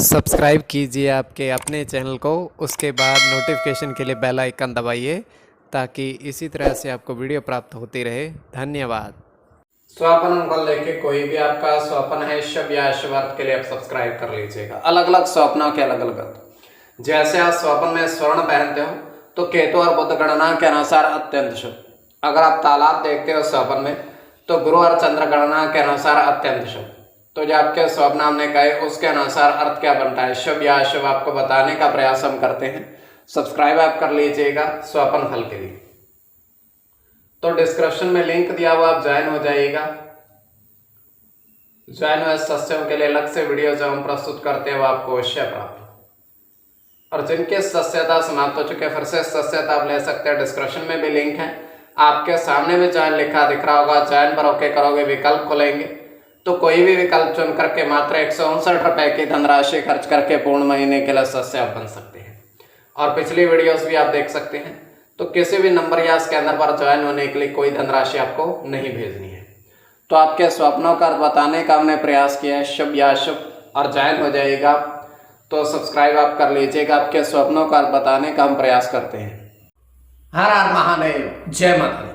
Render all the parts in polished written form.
Subscribe कीजिए आपके अपने चैनल को, उसके बाद नोटिफिकेशन के लिए बेल आइकन दबाइए ताकि इसी तरह से आपको वीडियो प्राप्त होती रहे। धन्यवाद। स्वपन को लेके कोई भी आपका स्वपन है शुभ या अशुभ अर्थ के लिए आप सब्सक्राइब कर लीजिएगा। अलग अलग स्वप्नों के अलग अलग अर्थ। जैसे आप स्वपन में स्वर्ण पहनते हो तो केतु और बुध गणना के अनुसार अत्यंत शुभ। अगर आप तालाब देखते हो स्वपन में तो गुरु और चंद्र गणना के अनुसार अत्यंत शुभ। तो जो आपके स्वप्न हमने कहे उसके अनुसार अर्थ क्या बनता है, शुभ या अशुभ, आपको बताने का प्रयास हम करते हैं। सब्सक्राइब आप कर लीजिएगा स्वपन फल के लिए। तो डिस्क्रिप्शन में लिंक दिया हुआ, आप ज्वाइन हो जाइएगा। ज्वाइन हुए सदस्यों के लिए अलग से वीडियो जो हम प्रस्तुत करते हैं वो आपको अवश्य प्राप्त हो। और जिनके सदस्यता समाप्त हो चुके फिर से सदस्यता आप ले सकते हैं। डिस्क्रिप्शन में भी लिंक है, आपके सामने भी ज्वाइन लिखा दिख रहा होगा। ज्वाइन पर ओके करोगे, विकल्प खुलेंगे तो कोई भी विकल्प चुन करके मात्र 159 रुपए की धनराशि खर्च करके पूर्ण महीने के लिए सदस्य आप बन सकते हैं। और पिछली वीडियोस भी आप देख सकते हैं। तो किसी भी नंबर या स्कैनर पर ज्वाइन होने के लिए कोई धनराशि आपको नहीं भेजनी है। तो आपके स्वप्नों का बताने का हमने प्रयास किया है, शुभ या अशुभ, और ज्वाइन हो जाएगा। तो सब्सक्राइब आप कर लीजिएगा, आपके स्वप्नों का बताने का हम प्रयास करते हैं। हर हर महादेव, जय माता।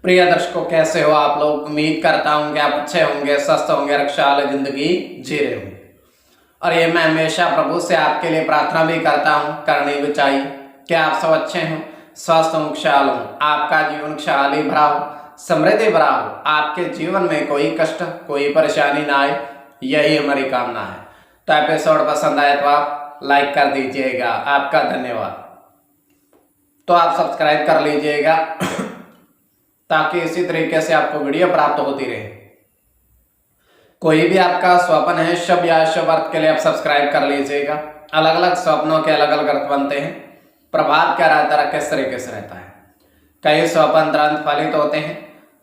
प्रिय दर्शकों, कैसे हो आप लोग? उम्मीद करता हूं कि आप अच्छे होंगे, स्वस्थ होंगे, रक्षाल जिंदगी जी रहे होंगे। और ये मैं हमेशा प्रभु से आपके लिए प्रार्थना भी करता हूं, करनी भी चाहिए कि आप सब अच्छे हों, स्वस्थ हों, खुशहाल हों, आपका जीवन खुशहाली भरा हो, समृद्धि भरा हो, आपके जीवन में कोई कष्ट कोई परेशानी ना आए, यही हमारी कामना है। तो एपिसोड पसंद आए तो आप लाइक कर दीजिएगा, आपका धन्यवाद। तो आप सब्सक्राइब कर लीजिएगा ताकि इसी तरीके से आपको वीडियो प्राप्त होती रहे। कोई भी आपका स्वप्न है शुभ या अशुभ अर्थ के लिए आप सब्सक्राइब कर लीजिएगा। अलग अलग स्वप्नों के अलग अलग अर्थ बनते हैं। प्रभाव क्या रहता है, किस तरीके से रहता है। कई स्वप्न तुरंत फलित होते हैं,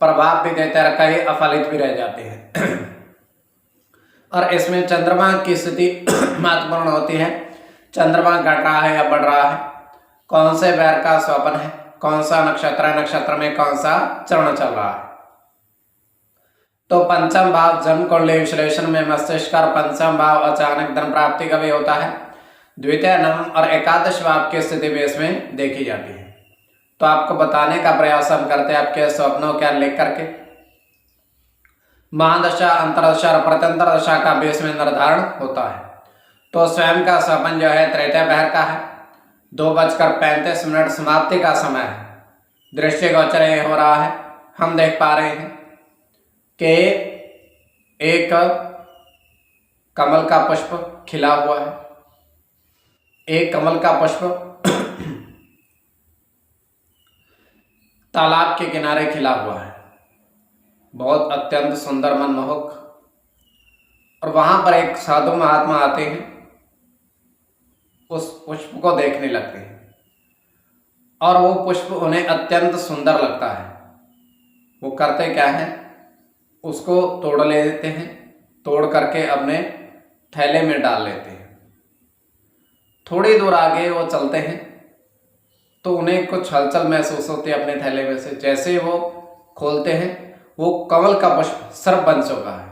प्रभाव भी देते हैं, कई अफलित भी रह जाते हैं। और इसमें चंद्रमा की स्थिति महत्वपूर्ण होती है। चंद्रमा घट रहा है या बढ़ रहा है, कौन से वार का स्वप्न है, कौन सा नक्षत्र है, नक्षत्र में कौन सा चरण चल रहा है। तो पंचम भाव जन्म कुंडली विश्लेषण में मस्तिष्क और पंचम भाव अचानक धन प्राप्ति का भी होता है। द्वितीय, नवम और एकादश भाव की स्थिति भी इसमें देखी जाती है। तो आपको बताने का प्रयास हम करते हैं आपके स्वप्नों क्या लेख करके। महादशा, अंतरदशा और प्रत्यंतर दशा का भी इसमें निर्धारण होता है। तो स्वयं का स्वप्न जो है तृतीय पहर का है, 2:35 समाप्ति का समय है। दृष्टिगोचर हो रहा है, हम देख पा रहे हैं कि एक कमल का पुष्प खिला हुआ है। एक कमल का पुष्प तालाब के किनारे खिला हुआ है, बहुत अत्यंत सुंदर, मनमोहक। और वहां पर एक साधु महात्मा आते हैं, उस पुष्प को देखने लगते हैं और वो पुष्प उन्हें अत्यंत सुंदर लगता है। वो करते क्या है, उसको तोड़ लेते हैं, तोड़ करके अपने थैले में डाल लेते हैं। थोड़ी दूर आगे वो चलते हैं तो उन्हें कुछ हलचल महसूस होती है अपने थैले में से। जैसे वो खोलते हैं वो कमल का पुष्प सर्प बन चुका है।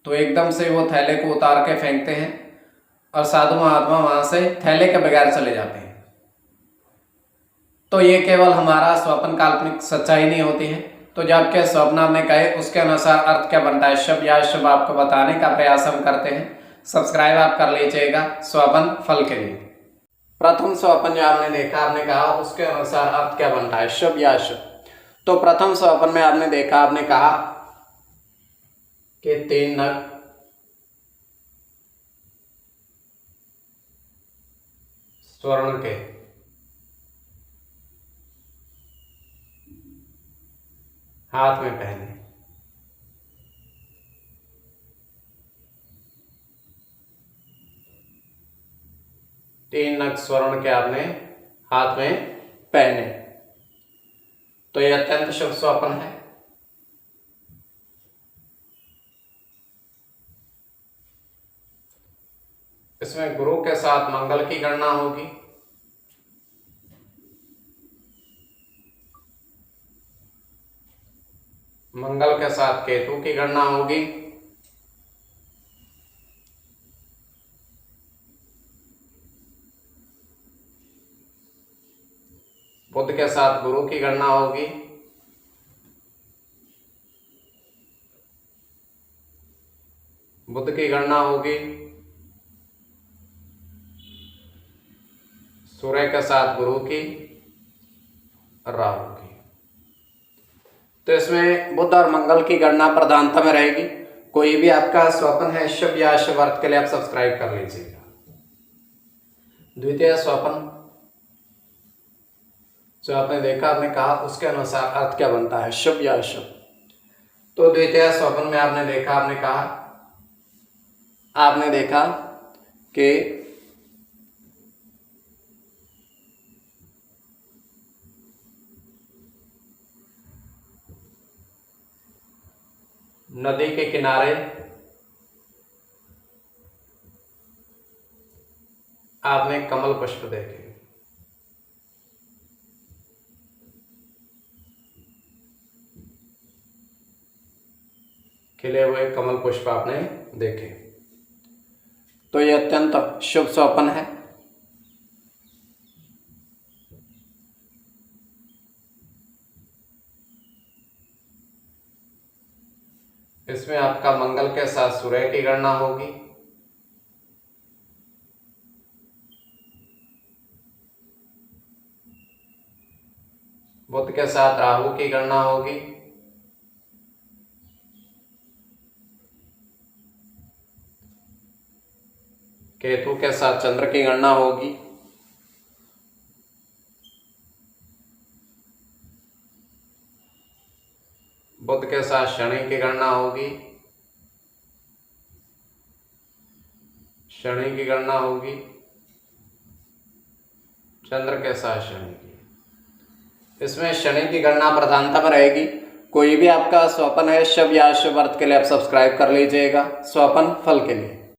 तो एकदम से वो थैले को उतार के फेंकते हैं और साधु महात्मा वहां से थैले के बगैर चले जाते हैं। तो ये केवल हमारा स्वप्न काल्पनिक सच्चाई नहीं होती है। तो जब के स्वप्न हमने कहे उसके अनुसार अर्थ क्या बनता है, शुभ या अशुभ, आपको बताने का प्रयास हम करते हैं। सब्सक्राइब आप कर लीजिएगा स्वप्न फल के लिए। प्रथम स्वप्न जो आपने देखा, आपने कहा उसके अनुसार अर्थ क्या बनता है, शुभ या अशुभ। तो प्रथम स्वप्न में आपने देखा, आपने कहा कि 3 नग स्वर्ण के हाथ में पहने। तीन नग स्वर्ण के आपने हाथ में पहने। तो यह अत्यंत शुभ स्वप्न है। इसमें गुरु के साथ मंगल की गणना होगी। मंगल के साथ केतु की गणना होगी। बुध के साथ गुरु की गणना होगी। बुध की गणना होगी। सूर्य के साथ गुरु की, राहु की। तो इसमें बुध और मंगल की गणना प्रधानता में रहेगी। कोई भी आपका स्वप्न है शुभ या अशुभ अर्थ के लिए आप सब्सक्राइब कर लीजिएगा। द्वितीय स्वप्न जो आपने देखा, आपने कहा, उसके अनुसार अर्थ क्या बनता है, शुभ या अशुभ। तो द्वितीय स्वप्न में आपने देखा, आपने देखा कि नदी के किनारे आपने कमल पुष्प देखे। खिले हुए कमल पुष्प आपने देखे। तो यह अत्यंत शुभ स्वप्न है। इसमें आपका मंगल के साथ सूर्य की गणना होगी। बुध के साथ राहु की गणना होगी। केतु के साथ चंद्र की गणना होगी। बुध के साथ शनि की गणना होगी। शनि की गणना होगी। चंद्र के साथ शनि की। इसमें शनि की गणना प्रधानता में रहेगी। कोई भी आपका स्वप्न है शुभ या अशुभ अर्थ के लिए आप सब्सक्राइब कर लीजिएगा स्वप्न फल के लिए।